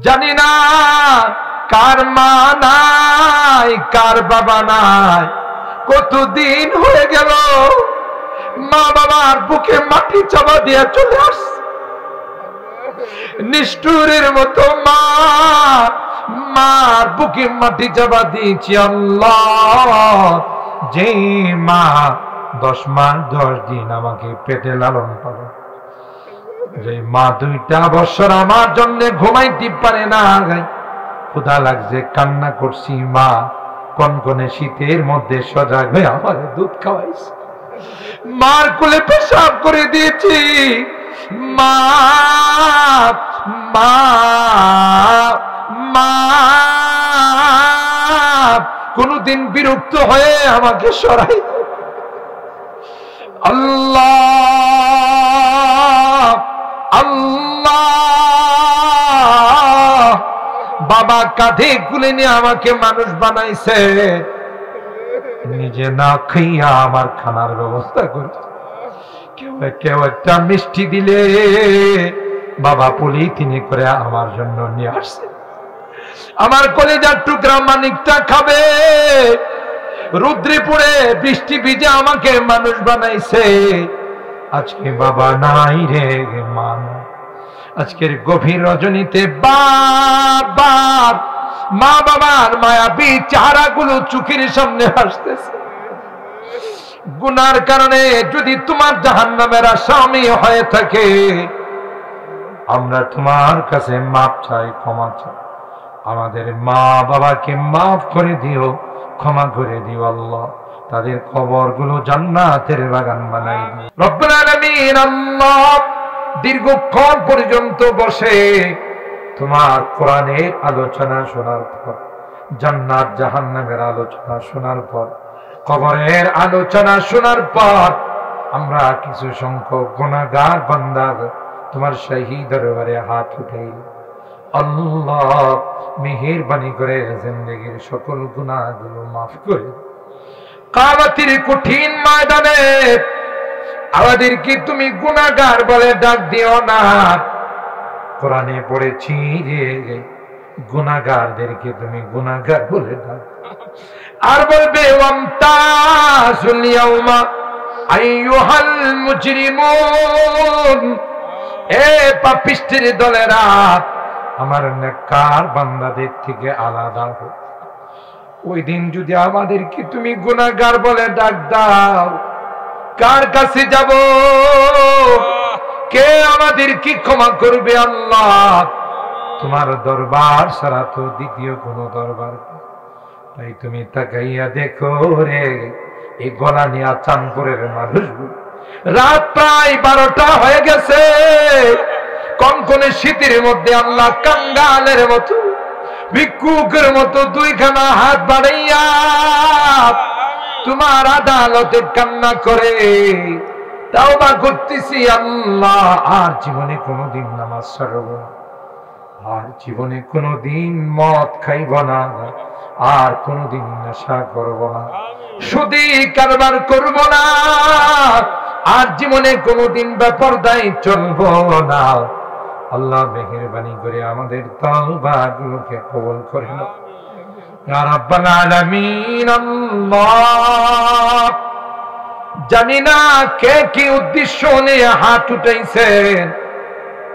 জানি না কার মা নাই, কার বাবা নাই, কতদিন হয়ে গেল মা বাবার বুকে মাটি চাপা দিয়ে চলে আসছে। নিষ্ঠুরের মতো মার বুকে মাটি চাপা দিয়েছি। আল্লাহ, যে মা 10 মাস 10 দিন আমাকে পেটে লালন পালন, যে মা 2টা বছর আমার জন্য ঘুমাইতে পারে না, ক্ষুধা লাগছে কান্না করছি, মা কনকনে শীতের মধ্যে সজাগ হয়ে আমার দুধ খাওয়াইছে, মার কোলে পেশাব করে দিয়েছি, মা মা মা কোনদিন বিরক্ত হয়ে আমাকে সরাই। আল্লাহ আল্লাহ, বাবা কাঁধে কুলে নিয়ে আমাকে মানুষ বানাইছে, নিজে না খাইয়া আমার খানার ব্যবস্থা করেছে। কেউ একটা মিষ্টি দিলে বাবা পলিথিনে করে আমার জন্য নিয়ে আসছে। আমার কলেজার টুকরা মানিকটা খাবে, রুদ্রপুরে বৃষ্টি ভিজে আমাকে মানুষ বানাইছে। আজকে বাবা নাই রে, মা নাই। আজকের গভীর রজনীতে বারবার মা বাবার মায়াবী চেহারাগুলো চোখের সামনে আসতেছে। গুনার কারণে যদি তোমার জাহান্নামের আসামি হয়ে থাকে, আমরা তোমার কাছে মাপ চাই, ক্ষমা চাই। আমাদের মা বাবাকে মাফ করে দিও, ক্ষমা করে দিও আল্লাহ। তাদের কবরগুলো জান্নাতের বাগান বানাই দিও রব্বুল আলামিন। আল্লাহ, দীর্ঘক্ষণ পর্যন্ত বসে তোমার কোরআনের আলোচনা শোনার পর, জান্নাত জাহান্নামের আলোচনা শোনার পর, কবরের আলোচনা শোনার পর, আমরা কিছু সংখ্যক গুনাহগার বান্দা তোমার শাহী দরবারে হাত উঠাই। আল্লাহ, মেহেরবানি করে জিন্দেগীর সকল গুনাহগুলো মাফ করে কিয়ামতের কঠিন ময়দানে আমাদেরকে তুমি গুনাহগার বলে ডাক দিও না। কোরআনে পড়েছি রে, গুনাহগারদেরকে তুমি গুনাহগার বলে ডাক, আর বলবে ওয়ামতাজুল ইয়াউমা আইয়ুহাল মুজরিমুন, এ পাপিষ্ঠের দলেরা আমার নেককার বান্দাদের থেকে আলাদা হও। ওই দিন যদি আমাদেরকে তুমি গুনাহগার বলে ডাক দাও, কার কাছে যাব? কে আমাদেরকে ক্ষমা করবে? আল্লাহ, তোমার দরবার ছাড়া তো দ্বিতীয় কোনো দরবার। তাই তুমি তাকাইয়া দেখো রে, এই গলা নিয়ে চাঁদপুরের মানুষ, রাত প্রায় 12টা হয়ে গেছে, কনকনে শীতের মধ্যে আল্লাহ কাঙ্গালের মতো, ভিক্ষুকের মতো 2খানা হাত বাড়াইয়া তোমার আদালতে কান্না করে তাওবা করতেছি। আল্লাহ, আর জীবনে কোনোদিন নামাজ ছাড়ব না, আর জীবনে কোনোদিন মদ খাইব না, আর কোনোদিন নেশা করব না, সুদী কারবার করব না, আর জীবনে কোনোদিন বেপরদায় চলব না। আল্লাহ, মেহেরবানি করে আমাদের তাওবাগুলোকে কবুল করে নাও ইয়া রাব্বাল আলামিন। আল্লাহ, জানি না কে কি উদ্দেশ্য নিয়ে হাত উঠাইছেন,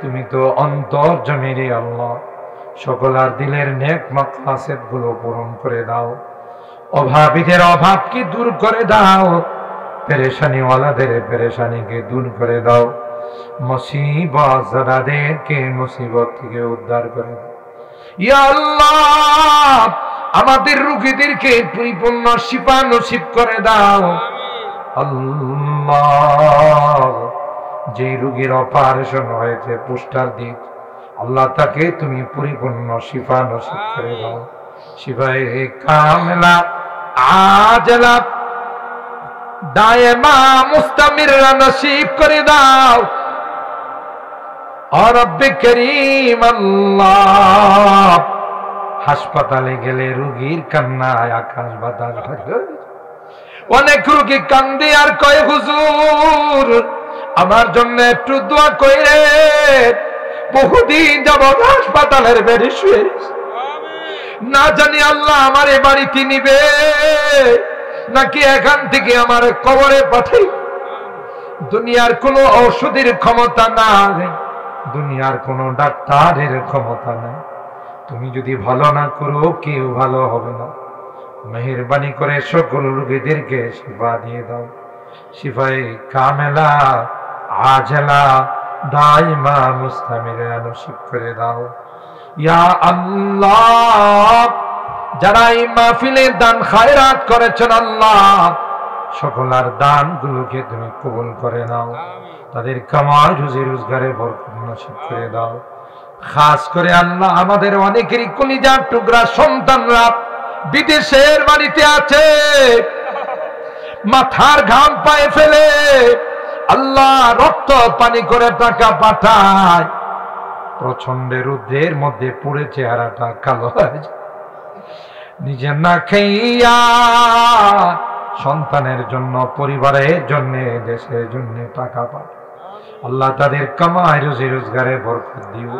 তুমি তো অন্তর জমিরে আল্লাহ, সকলের দিলের নেক মাকসাদ গুলো পূরণ করে দাও, অভাবীদের অভাবকে দূর করে দাও, পেরেশানি ওয়ালাদের পেরেশানিকে দূর করে দাও, মুসিবত যাদেরকে মুসিবত থেকে উদ্ধার করে দাও ইয়া আল্লাহ। আমাদের রোগীদেরকে পরিপূর্ণ শিফা নসিব করে দাও আল্লাহ। যে রোগীর অপারেশন হয়েছে, পোস্টার দিয়ে আল্লাহ, তাকে তুমি পরিপূর্ণ শিফা নসিব করে দাও, শিফায়ে কামিলা আজলা দায়েমা মুস্তামিররা নসিব করে দাও আর রব্বে করিম। আল্লাহ, হাসপাতালে গেলে রোগীর কান্নায় আকাশ বাতাস ভরে, অনেক রোগী কান্দে আর কয়, হুজুর আমার জন্য একটু দোয়া কইরে, বহুদিন যাবৎ হাসপাতালের বেডে শুয়ে না জানি আল্লাহ আমার এ বাড়িতে নিবে নাকি এখান থেকে আমার কবরে পাঠাই। দুনিয়ার কোনো ঔষধের ক্ষমতা নাই, দুনিয়ার কোনো ডাক্তারের ক্ষমতা নাই। তুমি যদি ভালো না করো কেউ ভালো হবে না। মেহেরবানি করে সকল রোগীদেরকে শিফা দিয়ে দাও, শিফায়ে কামেলা আজলা দাইমা মুস্তামিরা নসিব করে দাও ইয়া আল্লাহ। যারা এই মাহফিলে দান খায়রাত করেছেন আল্লাহ, সকলের দানগুলোকে তুমি কবুল করে নাও, তাদের কামাই রুজি রোজগারে বরকত নসিব করে দাও। খাস করে আল্লাহ আমাদের অনেকেরই কলিজার টুকরা সন্তানরা বিদেশের বাড়িতে আছে, মাথার ঘাম পায়ে ফেলে আল্লাহ রক্ত পানি করে টাকা পাঠায়, প্রচন্ড রোদের মধ্যে পুড়ে চেহারাটা কালো হয়ে যায়। নিজে না খাইয়া সন্তানের জন্য, পরিবারের জন্য, দেশের জন্য টাকা পায়। আল্লাহ তাদের কামাই রুজি রোজগারে বরকত দিও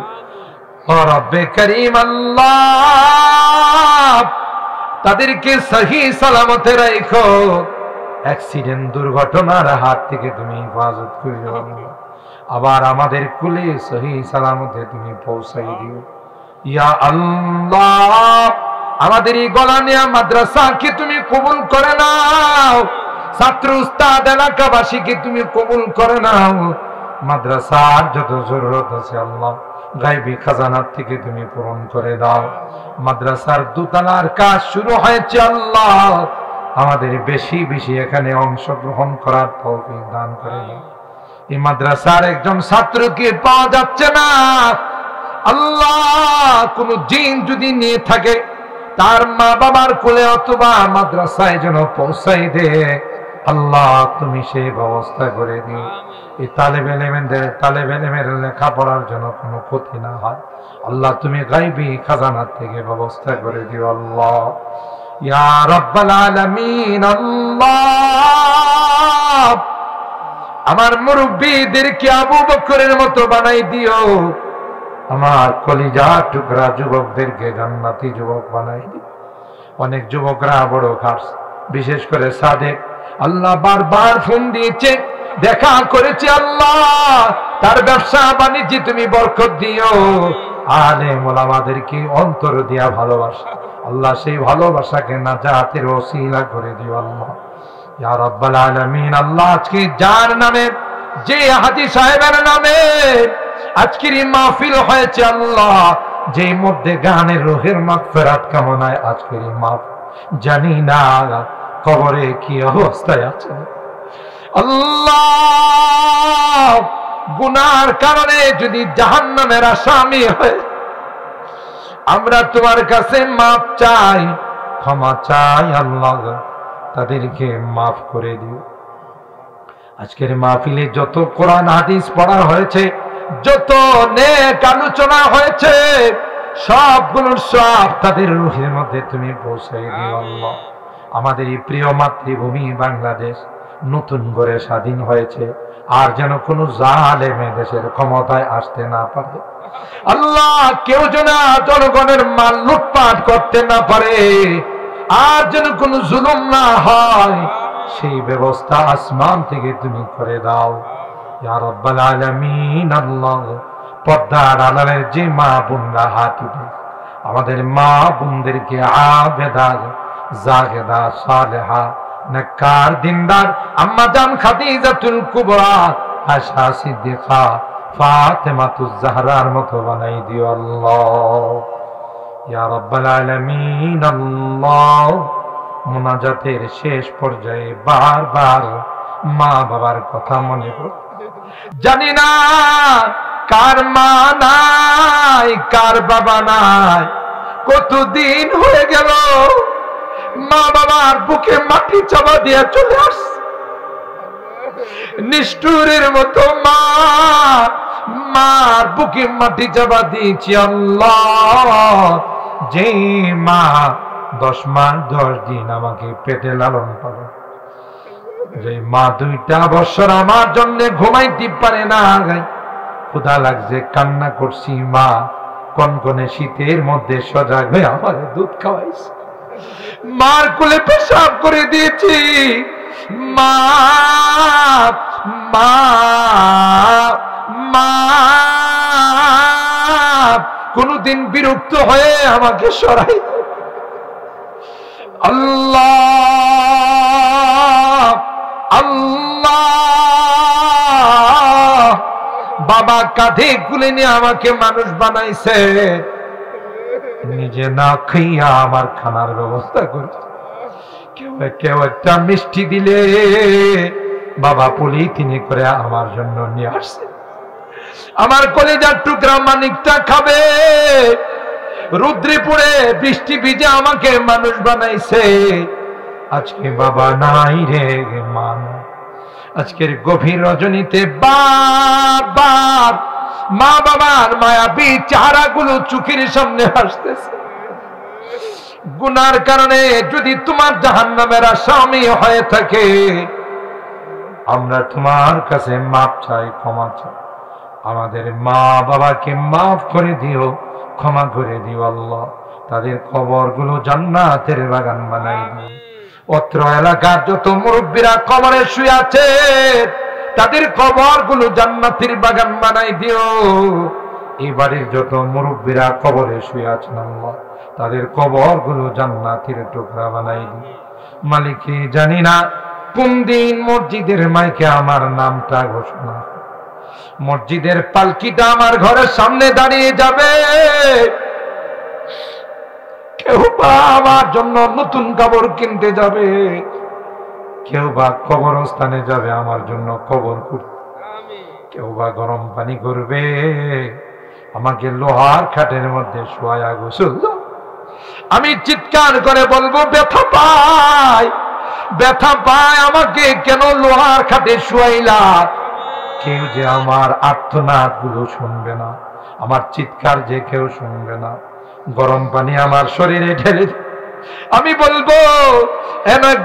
ও রব্বে করিম। আল্লাহ তাদেরকে সহি সালামতে রাখো, অ্যাক্সিডেন্ট দুর্ঘটনার হাত থেকে তুমি হেফাজত করিও। আবার আমাদের কুলে সহি সালামতে তুমি পৌঁছাই দিও ইয়া আল্লাহ। আমাদের এই গলানিয়া মাদ্রাসাকে তুমি কবুল করে নাও, ছাত্র উস্তাদ এলাকাবাসীকে তুমি কবুল করে নাও। মাদ্রাসার যত জরুরত আছে আল্লাহ গায়বী খাজানার থেকে তুমি পূরণ করে দাও। মাদ্রাসার দোতলার কাজ শুরু হয়েছে আল্লাহ, আমাদের বেশি বেশি এখানে অংশগ্রহণ করার তৌফিক দান করে দাও। এই মাদ্রাসার একজন ছাত্রকে পাওয়া যাচ্ছে না আল্লাহ, কোন জিন যদি নিয়ে থাকে তার মা বাবার কোলে অথবা মাদ্রাসায় যেন পৌঁছাই দে আল্লাহ, তুমি সেই ব্যবস্থা করে দিও। এই তালেবে ইলমের লেখাপড়ার জন্য কোনো ক্ষতি না হয় আল্লাহ, তুমি গায়বী খাজানার থেকে ব্যবস্থা করে দিও আল্লাহ ইয়া রাব্বাল আলামিন। আল্লাহ আমার মুরব্বিদেরকে আবু বকরের মতো বানাই দিও, আমার কলিজার টুকরা যুবকদেরকে জান্নাতি যুবক বানাই দিও। অনেক যুবকরা বড় খাস, বিশেষ করে সাদেক আল্লাহ বারবার ফোন দিয়েছে, দেখা করেছে আল্লাহ, তার ব্যবসা বাণিজ্যে তুমি বরকত দিও। আলেম ওলামাদেরকে অন্তর দিয়া ভালোবাসা আল্লাহ, সেই ভালোবাসাকে নাজাতের ওসিলা করে দিও আল্লাহ ইয়া রাব্বাল আলামিন। আল্লাহ আজকে যার নামে, যে হাজী সাহেবের নামে আজকের এই মাহফিল হয়েছে আল্লাহ, যে মধ্যে গানের রুহের মাগফিরাত কামনায় আজকের এই মাহফিল, জানি না কবরে কি অবস্থায় আছে আল্লাহ। গুনার কারণে যদি জাহান্নামের আসামি হয়, আমরা তোমার কাছে মাফ চাই, ক্ষমা চাই আল্লাহ, তাদেরকে মাফ করে দিও। আজকের মাহফিলে যত কোরআন হাদিস পড়া হয়েছে, যত নেক আলোচনা হয়েছে, সবগুলোর সব তাদের রূহের মধ্যে তুমি পৌঁছাই দিও আল্লাহ। আমাদের এই প্রিয় মাতৃভূমি বাংলাদেশ নতুন করে স্বাধীন হয়েছে, আর যেন কোনো জালেম দেশের ক্ষমতায় আসতে না পারে আল্লাহ, কেউ যেন জনগণের মাল লুটপাট করতে না পারে, আর যেন কোনো জুলুম না হয়, সেই ব্যবস্থা আসমান থেকে তুমি করে দাও ইয়া রাব্বাল আলামিন। আল্লাহ পর্দার আড়ালের যে মা বোনরা হাত উঠে, আমাদের মা বোনদেরকে আবেদা জাহেদা সালেহা নেককার দিনদার আম্মা জান খাদিজাতুল কুবরা, আয়েশা সিদ্দিকা, ফাতেমাতুজ জাহরার মতো বানাই দিও আল্লাহ ইয়া রাব্বাল আলামিন। আল্লাহ মুনাজাতের শেষ পর্যায়ে বারবার মা বাবার কথা মনে পড়ে, জানি না কার মা নাই কার বাবা নাই, কতদিন হয়ে গেল মা বাবার বুকে মাটি চাপা দিয়ে চলে আসছে, নিষ্ঠুরের মতো মার বুকে মাটি চাপা দিয়েছি আল্লাহ। যে মা 10 মাস 10 দিন আমাকে পেটে লালন পালন, যে মা 2টা বছর আমার জন্য ঘুমাইতে পারে না, ক্ষুধা লাগছে, কান্না করছি, মা কনকনে শীতের মধ্যে সজাগ হয়ে আমার দুধ খাওয়াইছে, মার কোলে পেশাব করে দিয়েছি, মা মা মা কোনদিন বিরক্ত হয়ে আমাকে সরাই দাও। আল্লাহ আল্লাহ, বাবা কাঁধে কুলে নিয়ে আমাকে মানুষ বানাইছে, নিজে না খাইয়া আমার খানার ব্যবস্থা করছে। কেউ একটা মিষ্টি দিলে বাবা পলিথিনে করে আমার জন্য নিয়ে আসছে, আমার কলেজার টুকরা মানিকটা খাবে, রুদ্রে পড়ে বৃষ্টি ভিজে আমাকে মানুষ বানাইছে। আজকে বাবা নাই রে, মা নাই। আজকের গভীর রজনীতে বারবার মা বাবার মায়াবী চেহারাগুলো চোখের সামনে আসতেছে। গুনার কারণে যদি তোমার জাহান্নামের আসামি হয়ে থাকে, আমরা তোমার কাছে মাপ চাই, ক্ষমা চাই। আমাদের মা বাবাকে মাফ করে দিও, ক্ষমা করে দিও আল্লাহ। তাদের কবরগুলো জান্নাতের বাগান বানাই দিও। অত্র এলাকার যত মুরব্বীরা কবরে শুয়ে আছে, তাদের কবরগুলো জান্নাতের বাগান বানাই দিও। এবারে যত মুরব্বীরা কবরে শুয়ে আছেন আল্লাহ, তাদের কবরগুলো জান্নাতের টুকরা বানাই দিও। মালিকে জানি না কোন দিন মসজিদের মাইকে আমার নামটা ঘোষণা, মসজিদের পালকিটা আমার ঘরের সামনে দাঁড়িয়ে যাবে। কেউ বা আমার জন্য নতুন কাপড় কিনতে যাবে, কেউ বা কবরস্থানে যাবে আমার জন্য কবর করতে, কেউ বা গরম পানি করবে, আমাকে লোহার খাটের মধ্যে শোয়া গোসল। আমি চিৎকার করে বলবো, ব্যথা পাই, ব্যথা পায়, আমাকে কেন লোহার খাটে শোয়াইলা? কেউ যে আমার আর্তনাদ গুলো শুনবে না, আমার চিৎকার যে কেউ শুনবে না। গরম পানি আমার শরীরে ঢেলে আমি বলবো,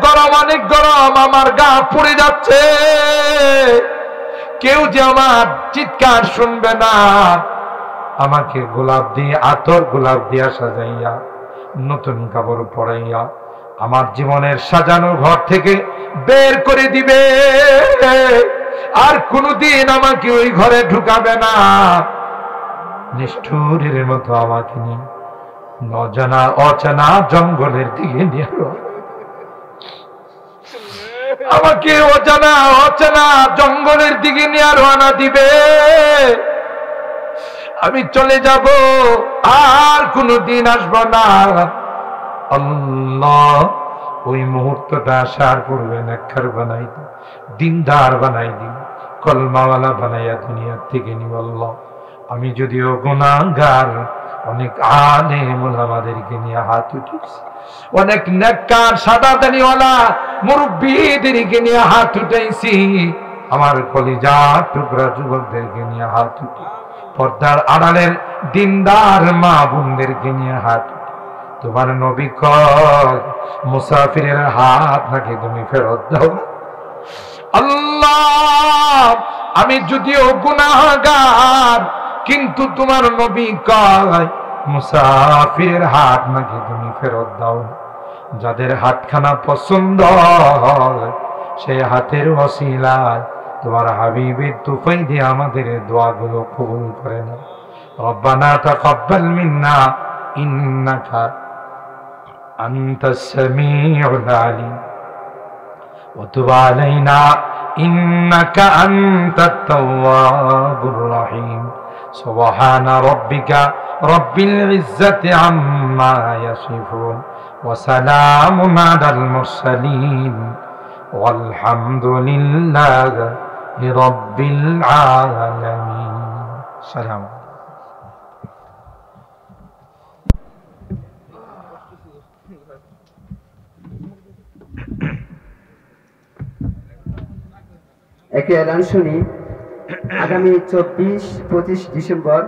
গরম, অনেক গরম, আমার গা পুড়ে যাচ্ছে, কেউ যে আমার চিৎকার শুনবে না। আমাকে গোলাপ দিয়ে, আতর গোলাপ দিয়া সাজাইয়া, নতুন কাপড় পরাইয়া আমার জীবনের সাজানো ঘর থেকে বের করে দিবে, আর কোনদিন আমাকে ওই ঘরে ঢুকাবে না। নিষ্ঠুরের মতো আমাকে নিয়ে অজানা অচেনা জঙ্গলের দিকে নিয়ে আমাকে অজানা অচেনা জঙ্গলের দিকে নিয়ে রওনা দিবে। আমি চলে যাব, আর কোনদিন আসবো না। আল্লাহ, ওই মুহূর্তটা আসার পূর্বে নেককার বানাই দিও, দিনদার বানাই দিও, কলমাওয়ালা বানাইয়া দুনিয়ার থেকে নিও আল্লাহ। আমি যদিও গুনাহগার, অনেক আলেম ওলামাদেরকে নিয়ে হাত উঠেছি, অনেক নেককার সাদাদানিওয়ালা মুরব্বিদেরকে নিয়ে হাত উঠাইছি, আমার কলিজার টুকরা যুবকদেরকে নিয়ে হাত উঠি, পর্দার আড়ালের দিনদার মা বোনদেরকে নিয়ে হাত উঠি। তোমার নবী কয়, মুসাফিরের হাত নাকি তুমি ফেরত দাও। আল্লাহ, আমি যদিও গুনাহগার, কিন্তু তোমার নবী কয় মুসাফিরের হাত নাকি তুমি ফেরত দাও। যাদের হাতখানা পছন্দ হয়, সেই হাতের ওসিলায় তোমার হাবিবের তুফাই দিয়ে আমাদের দোয়াগুলো কবুল করে নাও। রব্বানা তাকাব্বাল মিন্না ইন্নাকা আনতাস সামিউল আলিম ওয়া তুব আলাইনা ইন্নাকা আনতাত তাওয়াবুর রহিম। সুবহানা রাব্বিকা রাব্বিল ইজ্জাতি আম্মা ইয়াসিফুন ওয়া সালামুন আলাল মুরসালিন ওয়ালহামদুলিল্লাহি রাব্বিল আলামিন। সালাম। একটি এলান শুনি। আগামী 24-25 ডিসেম্বর